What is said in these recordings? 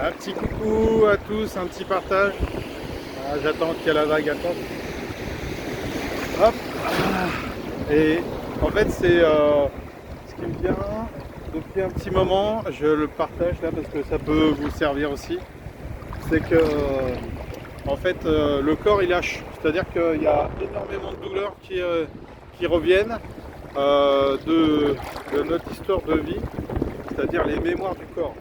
Un petit coucou à tous, un petit partage. J'attends qu'il y ait la vague à temps. Hop. Et en fait c'est ce qui me vient depuis un petit moment, je le partage là parce que ça peut vous servir aussi. C'est que en fait le corps il lâche. C'est-à-dire qu'il y a énormément de douleurs qui reviennent de notre histoire de vie, c'est-à-dire les mémoires du corps,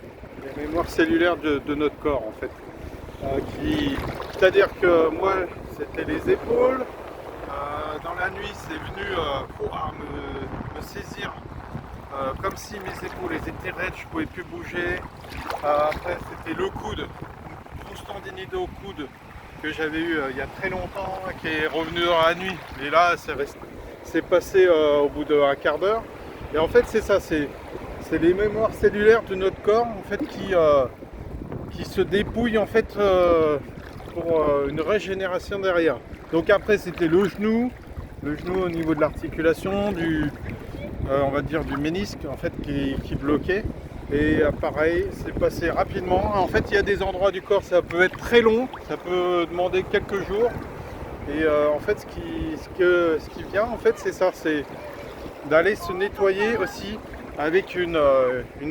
les mémoires cellulaires de notre corps en fait. C'est-à-dire que moi c'était les épaules, dans la nuit c'est venu pouvoir me saisir comme si mes épaules étaient raides, je ne pouvais plus bouger. Après c'était le coude, une grosse tendinite au coude que j'avais eu il y a très longtemps, qui est revenu dans la nuit, et là c'est passé au bout d'un quart d'heure. Et en fait c'est ça, c'est les mémoires cellulaires de notre corps en fait qui se dépouillent en fait pour une régénération derrière. Donc après c'était le genou au niveau de l'articulation, on va dire du ménisque en fait qui bloquait. Et pareil, c'est passé rapidement. En fait, il y a des endroits du corps, ça peut être très long, ça peut demander quelques jours. Et en fait, ce qui vient, en fait, c'est ça, c'est d'aller se nettoyer aussi avec une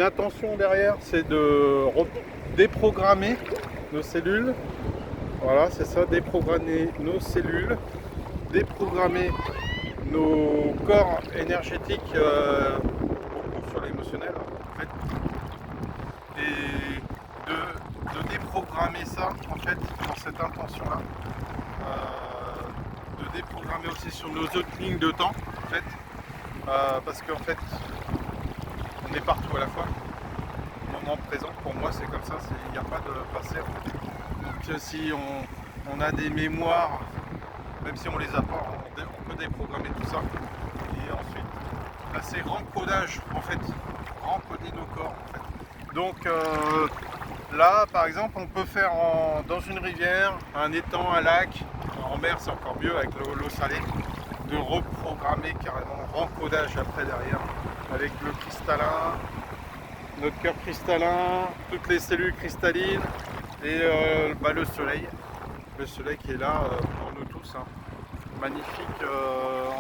intention derrière, c'est de déprogrammer nos cellules. Voilà, c'est ça, déprogrammer nos cellules, déprogrammer nos corps énergétiques, beaucoup sur l'émotionnel en fait, et de déprogrammer ça en fait dans cette intention là, de déprogrammer aussi sur nos autres lignes de temps en fait, parce qu'en fait on est partout à la fois. Le moment présent pour moi c'est comme ça, il n'y a pas de passé en fait. Donc si on a des mémoires, même si on les a pas, on peut déprogrammer tout ça. Et ensuite, là, c'est rencodage en fait, rencoder nos corps en fait. Donc là, par exemple, on peut faire dans une rivière, un étang, un lac, en mer c'est encore mieux avec l'eau salée, de reprogrammer carrément, rencodage après derrière, avec le cristallin, notre cœur cristallin, toutes les cellules cristallines et le soleil. Le soleil qui est là pour nous tous, hein. Magnifique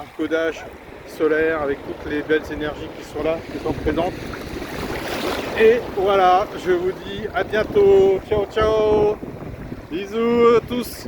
encodage solaire avec toutes les belles énergies qui sont là, qui sont présentes. Et voilà, je vous dis à bientôt, ciao ciao, bisous à tous.